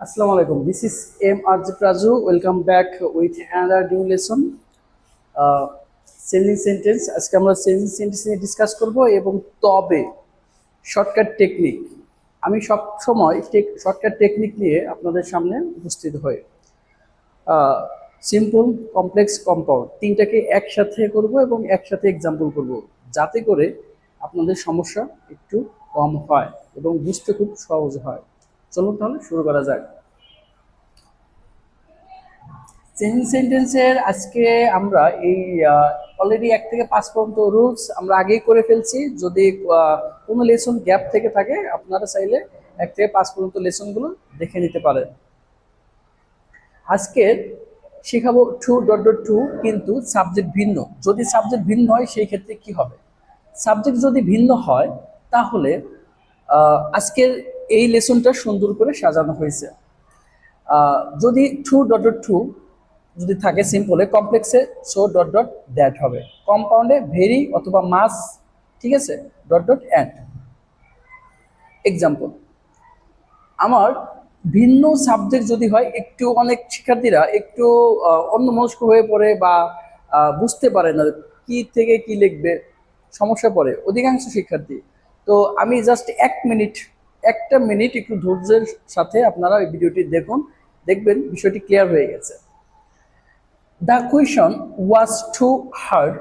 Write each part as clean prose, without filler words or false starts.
Assalamu alaikum. This is M. R. Raju. Welcome back with another new lesson. Changing sentence আজকে আমরা changing sentence নিয়ে discuss করব এবং তবে শর্টকাট টেকনিক আমি সব সময় শর্টকাট টেকনিক নিয়ে আপনাদের সামনে উপস্থিত হই। সিম্পল, কমপ্লেক্স, কম্পাউন্ড তিনটাকে একসাথে করব এবং একসাথে এক্সাম্পল করব যাতে করে আপনাদের সমস্যা একটু কম হয় এবং বুঝতে খুব সহজ হয়। চলুন তাহলে শুরু করা যাক। চেঞ্জিং সেন্টেন্সের আজকে আমরা এই অলরেডি 1 থেকে 5 পর্যন্ত রুলস আমরা আগেই করে ফেলছি। যদি কোনো লেসন গ্যাপ থেকে থাকে আপনারা চাইলে 1 থেকে 5 পর্যন্ত লেসনগুলো দেখে নিতে পারেন। আজকে শেখাবো টু কিন্তু সাবজেক্ট ভিন্ন। যদি সাবজেক্ট ভিন্ন হয় সেই ক্ষেত্রে কি হবে? সাবজেক্ট যদি ভিন্ন হয় তাহলে আজকের এই লেসনটা সুন্দর করে সাজানো হয়েছে। যদি টু যদি থাকে সিম্পলে, কমপ্লেক্সে সো দ্যাট হবে, কম্পাউন্ডে ভেরি অথবা মাস, ঠিক আছে, অ্যান্ড। এক্সাম্পল, আমার ভিন্ন সাবজেক্ট যদি হয় একটু অনেক শিক্ষার্থীরা একটু অন্যমনস্ক হয়ে পড়ে বা বুঝতে পারে না কি থেকে কি লিখবে, সমস্যা পড়ে অধিকাংশ শিক্ষার্থী। তো আমি জাস্ট একটা মিনিট একটু ধৈর্যের সাথে আপনারা এই ভিডিওটি দেখবেন বিষয়টি ক্লিয়ার হয়ে গেছে। The question was too hard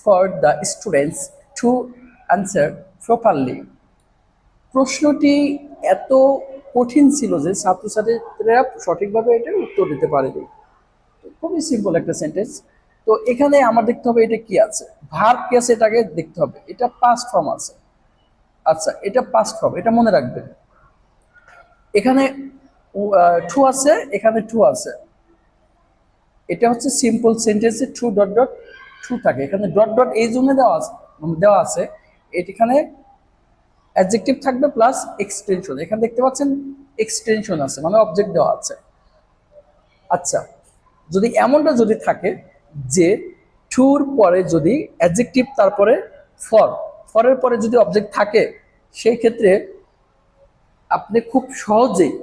for the students to answer properly. প্রশ্নটি এত কঠিন ছিল যে ছাত্রছাত্রীরা সঠিকভাবে এটার উত্তর দিতে পারেনি। খুবই সিম্পল একটা সেন্টেন্স। তো এখানে আমার দেখতে হবে এটা কি আছে, ভার্ব কি আছে এটাকে দেখতে হবে। এটা পাস্ট ফর্ম আছে। আচ্ছা, এটা পাস্ট ফর্ম, এটা মনে রাখবেন। এখানে টু আছে, এখানে টু আছে। এটা হচ্ছে সিম্পল সেন্টেন্সে টু থাকে। এখানে এই জন্য দেওয়া আছে এখানে অ্যাডজেক্টিভ থাকবে প্লাস এক্সটেনশন। এখানে দেখতে পাচ্ছেন এক্সটেনশন আছে, মানে অবজেক্ট দেওয়া আছে। আচ্ছা, যদি এমনটা যদি থাকে যে টুর পরে যদি অ্যাডজেক্টিভ তারপরে ফরের পরে যদি অবজেক্ট থাকে, সেই ক্ষেত্রে আপনি খুব সহজেই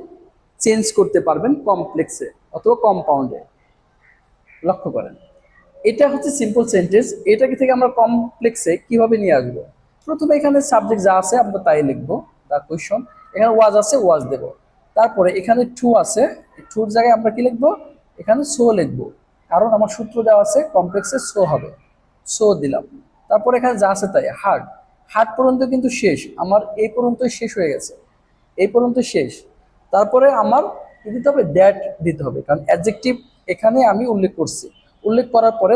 চেঞ্জ করতে পারবেন কমপ্লেক্সে অথবা কম্পাউন্ডে। লক্ষ্য করেন, এটা হচ্ছে সিম্পল সেন্টেন্স। এটাকে থেকে আমরা কমপ্লেক্সে কিভাবে নিয়ে আসবো? প্রথমে এখানে সাবজেক্ট যা আছে আমরা তাই লিখবো, দ্য কোয়েশ্চন। এখানে ওয়াজ আছে, ওয়াজ দেব। তারপরে এখানে টু আছে, টুর জায়গায় আমরা কি লিখবো? এখানে সো লিখবো, কারণ আমার সূত্র দেওয়া আছে কমপ্লেক্সে সো হবে, সো দিলাম। তারপরে এখানে যা আছে তাই, হার্ড পর্যন্ত কিন্তু শেষ, আমার এই পর্যন্তই শেষ হয়ে গেছে, এই পর্যন্ত শেষ। তারপরে আমার কি দিতে হবে? দ্যাট দিতে হবে, কারণ অ্যাডজেক্টিভ এখানে আমি উল্লেখ করছি। উল্লেখ করার পরে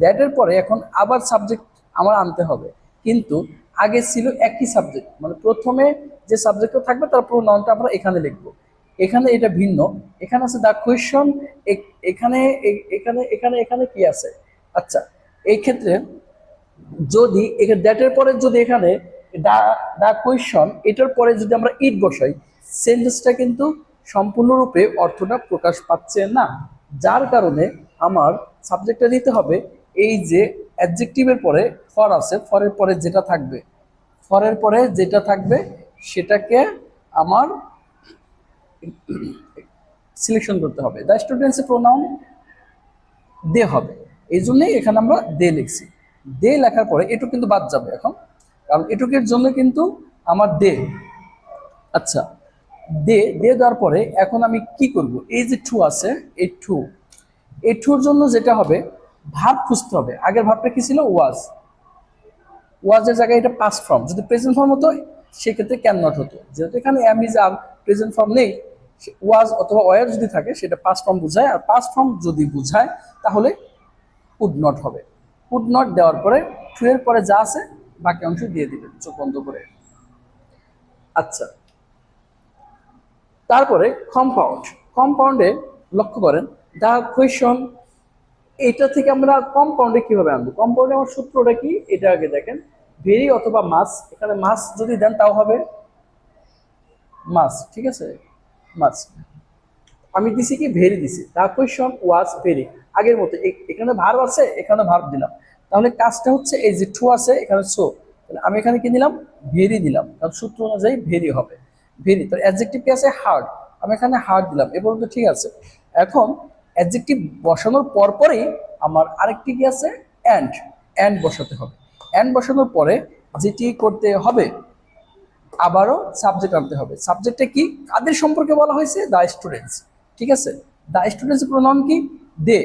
দ্যাটের পরে এখন আবার সাবজেক্ট আমার আনতে হবে, কিন্তু আগে ছিল একই সাবজেক্ট, মানে প্রথমে যে সাবজেক্টটা থাকবে তার প্রোনাউনটা আমরা এখানে লিখবো। এখানে এটা ভিন্ন, এখানে আছে দ্য কোয়েশ্চন, এখানে এখানে এখানে এখানে কি আছে? আচ্ছা, এই ক্ষেত্রে যদি দ্যাটের পরে যদি এখানে দা কোয়েশ্চন এটার পরে যদি আমরা ইট বসাই, সেন্টেন্সটা কিন্তু সম্পূর্ণরূপে অর্থটা প্রকাশ পাচ্ছে না। যার কারণে আমার সাবজেক্টটা দিতে হবে এই যে অ্যাডজেক্টিভের পরে ফর আছে, ফরের পরে যেটা থাকবে সেটাকে আমার সিলেকশন করতে হবে। দ্য স্টুডেন্টস প্রোনাউন দে হবে, এই জন্যই এখানে আমরা দে লিখছি। দে লেখার পরে এটুক কিন্তু বাদ যাবে এখন, কারণ এটুকের জন্য কিন্তু আমার দে। আচ্ছা, দে দেওয়ার পরে এখন আমি কি করব? এই যে টু আছে, এই টুর জন্য যেটা হবে, ভার্ব খুঁজতে হবে। আগের ভার্বটা কি ছিল? ওয়াজের জায়গায় এটা পাস্ট ফর্ম। যদি প্রেজেন্ট ফর্ম হতো সেক্ষেত্রে ক্যান নট হতো, যেহেতু এখানে অ্যাম ইজ আর প্রেজেন্ট ফর্ম নেই। ওয়াজ অথবা ওয়ার যদি থাকে সেটা পাস্ট ফর্ম বোঝায়, আর পাস্ট ফর্ম যদি বোঝায় তাহলে কুড নট হবে। কুড নট দেওয়ার পরে টু এর পরে যা আছে বাকি অংশ দিয়ে দিবেন চোখ বন্ধ করে। আচ্ছা, তারপরে কম্পাউন্ডে লক্ষ্য করেন, দ্য কোয়েশ্চন, এটা থেকে আমরা কম্পাউন্ডে কিভাবে আনবো? কম্পাউন্ডে আমার সূত্রটা কি এটা আগে দেখেন। ভেরি অথবা মাস, এখানে মাস যদি দেন তাও হবে মাস, ঠিক আছে, মাস। আমি দিছি কি? ভেরি দিছি। দ্য কোয়েশ্চন ওয়াজ ভেরি, আগের মতো এখানে ভার্ব আছে, এখানে ভার্ব দিলাম। তাহলে কাজটা হচ্ছে এই যে টু আছে এখানে সো, আমি এখানে কি দিলাম? ভেরি দিলাম, কারণ সূত্র অনুযায়ী ভেরি হবে। ভেরি, তো অ্যাডজেক্টিভ কি আছে? হার্ড। আমি এখানে হার্ড দিলাম, এ পর্যন্ত ঠিক আছে। এখন অ্যাডজেক্টিভ বসানোর পরপরই আমার আরেকটি কি আছে, অ্যান্ড। অ্যান্ড বসাতে হবে। অ্যান্ড বসানোর পরে যেটি করতে হবে, আবারও সাবজেক্ট আনতে হবে। সাবজেক্টে কি, কাদের সম্পর্কে বলা হয়েছে, দ্য স্টুডেন্টস। ঠিক আছে, দ্য স্টুডেন্টস প্রোনাউন কি, দে।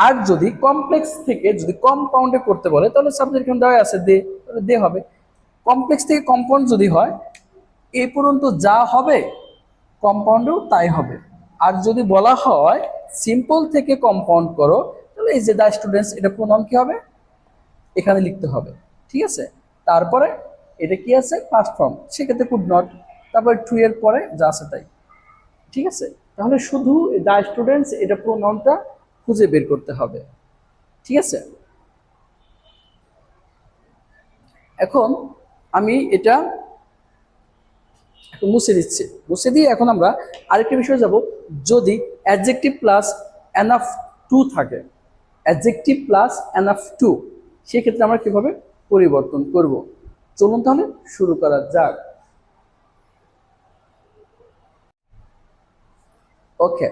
আর যদি কমপ্লেক্স থেকে যদি কম্পাউন্ডে করতে বলে তাহলে সাবজেক্ট এখানে দেওয়া আছে দে, তাহলে দে হবে। কমপ্লেক্স থেকে কম্পাউন্ড যদি হয়, এই পর্যন্ত যা হবে কম্পাউন্ডেও তাই হবে। আর যদি বলা হয় সিম্পল থেকে কম্পাউন্ড করো, তাহলে এই যে দ্য স্টুডেন্টস, এটা প্রোনাউন কি হবে, এখানে লিখতে হবে। ঠিক আছে, তারপরে এটা কি আছে, পাস্ট ফর্ম, সেক্ষেত্রে কুড নট, তারপরে টু এর পরে যা আছে তাই। ঠিক আছে, তাহলে শুধু দ্য স্টুডেন্টস এটা প্রোনাউনটা খুঁজে বের করতে হবে। ঠিক আছে, এখন আমি এটা এখন মুছে দিচ্ছি। মুছে দিয়ে এখন আমরা আরেকটা বিষয়ে যাব। যদি অ্যাডজেক্টিভ প্লাস এনাফ টু থাকে, অ্যাডজেক্টিভ প্লাস এনাফ টু, সেক্ষেত্রে আমরা কিভাবে পরিবর্তন করব, চলুন তাহলে শুরু করা যাক। ওকে,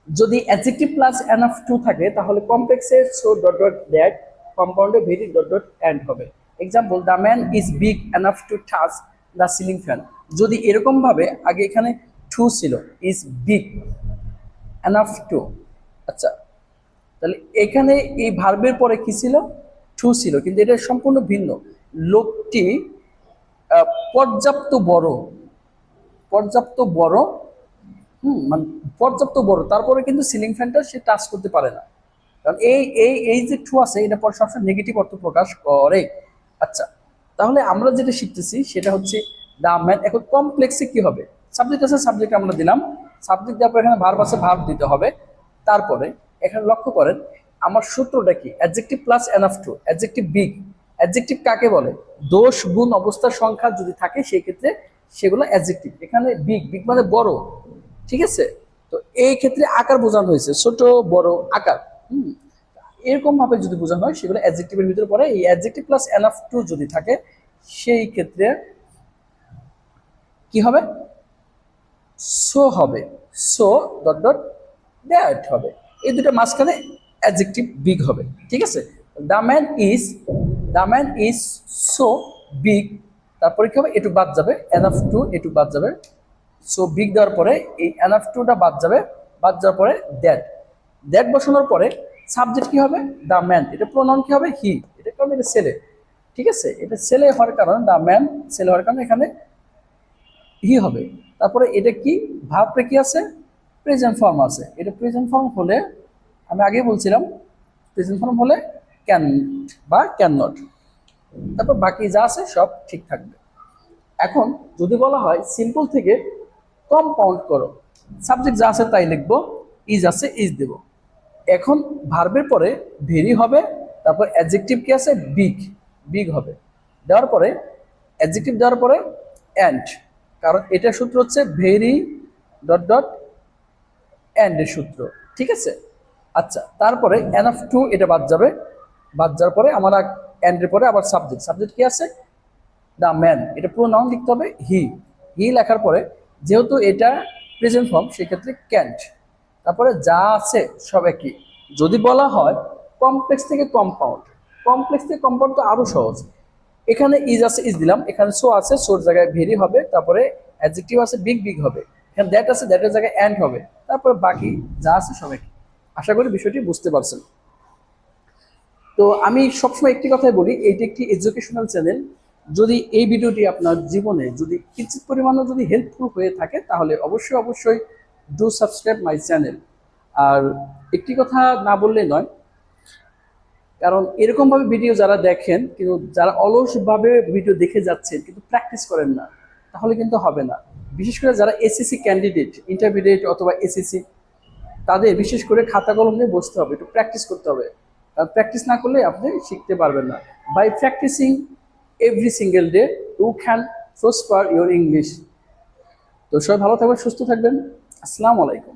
যদি অ্যাডজেক্টিভ প্লাস এনাফ টু থাকে তাহলে কমপ্লেক্সে সো ডট ডট দ্যাট, কম্পাউন্ডে ভেরি ডট ডট এন্ড হবে। Example, the man is big enough to touch the ceiling fan. যদি এরকম ভাবে, আগে এখানে টু ছিল, ইজ বিগ এনাফ টু, আচ্ছা, তাহলে এখানে এই ভার্বের পরে কি ছিল, টু ছিল, কিন্তু এটা সম্পূর্ণ ভিন্ন। লোকটি পর্যাপ্ত বড়, পর্যাপ্ত বড়, মানে পর্যাপ্ত বড়, তারপরে কিন্তু সিলিং ফ্যানটা সে টাচ করতে পারে না, কারণ এই এই এই যে টু আছে এটা পরে সবসময় নেগেটিভ অর্থ প্রকাশ করে। আচ্ছা, তাহলে আমরা যেটা শিখতেছি সেটা হচ্ছে দা ম্যান। এখন কমপ্লেক্সে কি হবে, সাবজেক্ট আছে, সাবজেক্ট আমরা দিলাম, সাবজেক্ট দেওয়ার পর এখানে ভার্ব আছে, ভার্ব দিতে হবে। তারপরে এখানে লক্ষ্য করেন আমার সূত্রটা কি, adjective plus enough to, adjective big. Adjective কাকে বলে, দোষ গুণ অবস্থার সংখ্যা যদি থাকে সেই ক্ষেত্রে সেগুলো অ্যাডজেক্টিভ। এখানে বিগ, বিগ মানে বড়। ঠিক আছে, তো এই ক্ষেত্রে আকার বোঝানো হয়েছে, ছোট বড় আকার। এরকম ভাবে যদি বোঝানো হয় সেগুলো অ্যাডজেক্টিভের ভিতরে পড়ে। এই অ্যাডজেক্টিভ প্লাস এনাফ টু যদি থাকে সেই ক্ষেত্রে কি হবে, সো হবে, সো ডট ডট দ্যাট হবে। এই দুটো মাঝখানে অ্যাডজেক্টিভ বিগ হবে। ঠিক আছে, the man is, the man is so big, তারপরে কি হবে, এটু বাদ যাবে, এনাফ টু এটু বাদ যাবে। সো বিগ দেওয়ার পরে এই এনাফ টুটা বাদ যাবে, বাদ যাওয়ার পরে দ্যাট, দ্যাট বসানোর পরে সাবজেক্ট কি হবে, দ্য ম্যান, এটা প্রোনাউন কি হবে, হি, এটা কারণ এটা ছেলে। ঠিক আছে, এটা ছেলে হওয়ার কারণে, দ্য ম্যান ছেলে হওয়ার কারণে এখানে হি হবে। তারপরে এটা কি, ভার্বটা কি আছে, প্রেজেন্ট ফর্ম আছে। এটা প্রেজেন্ট ফর্ম হলে, আমি আগেই বলছিলাম, প্রেজেন্ট ফর্ম হলে ক্যান বা ক্যান নট, তারপর বাকি যা আছে সব ঠিক থাকবে। এখন যদি বলা হয় সিম্পল থেকে কম্পাউন্ড করো, সাবজেক্ট যা আছে তাই লিখবো, ইজ আছে ইজ দেব। এখন ভার্বের পরে ভেরি হবে, তারপর অ্যাডজেক্টিভ কি আছে, বিগ, বিগ হবে। দেওয়ার পরে অ্যাডজেক্টিভ দেওয়ার পরে অ্যান্ড, কারণ এটা সূত্র হচ্ছে ভেরি ডট ডট অ্যান্ড এর সূত্র। ঠিক আছে, আচ্ছা, তারপরে এনাফ টু এটা বাদ যাবে, বাদ যাওয়ার পরে আমার অ্যান্ড এর পরে আবার সাবজেক্ট, সাবজেক্ট কি আছে, দ্য ম্যান, এটা পুরো নাউন লিখতে হবে হি, হি লেখার পরে যেহেতু এটা প্রেজেন্ট ফর্ম সেক্ষেত্রে ক্যান্ট, তারপরে যা আছে সব একই। যদি বলা হয় কমপ্লেক্স থেকে কম্পাউন্ড, কমপ্লেক্স থেকে কম্পাউন্ড তো আরো সহজ। এখানে ইজ আছে ইজ দিলাম, এখানে সো আছে সোর জায়গায় ভেরি হবে, তারপরে অ্যাডজেক্টিভ আছে বিগ, বিগ হবে, এখানে দ্যাট আছে দ্যাটের জায়গায় অ্যান্ড হবে, তারপরে বাকি যা আছে সব একই। আশা করি বিষয়টি বুঝতে পারছেন। তো আমি সবসময় একটি কথাই বলি, এইটি একটি এডুকেশনাল চ্যানেল। যদি এই ভিডিওটি আপনার জীবনে যদি কিঞ্চিত পরিমাণও যদি হেল্পফুল হয়ে থাকে তাহলে অবশ্যই অবশ্যই ডু সাবস্ক্রাইব মাই চ্যানেল। আর একটি কথা না বললে নয়, কারণ এরকমভাবে ভিডিও যারা দেখেন কিন্তু যারা অলসভাবে ভিডিও দেখে যাচ্ছেন কিন্তু প্র্যাকটিস করেন না, তাহলে কিন্তু হবে না। বিশেষ করে যারা এসএসসি ক্যান্ডিডেট, ইন্টারমিডিয়েট অথবা এসএসসি, তাদের বিশেষ করে খাতা কলম নিয়ে বসতে হবে, একটু প্র্যাকটিস করতে হবে। কারণ প্র্যাকটিস না করলে আপনি শিখতে পারবেন না। By practising every single day you can prosper your English. তো সবাই ভালো থাকবেন, সুস্থ থাকবেন। আসসালামু আলাইকুম।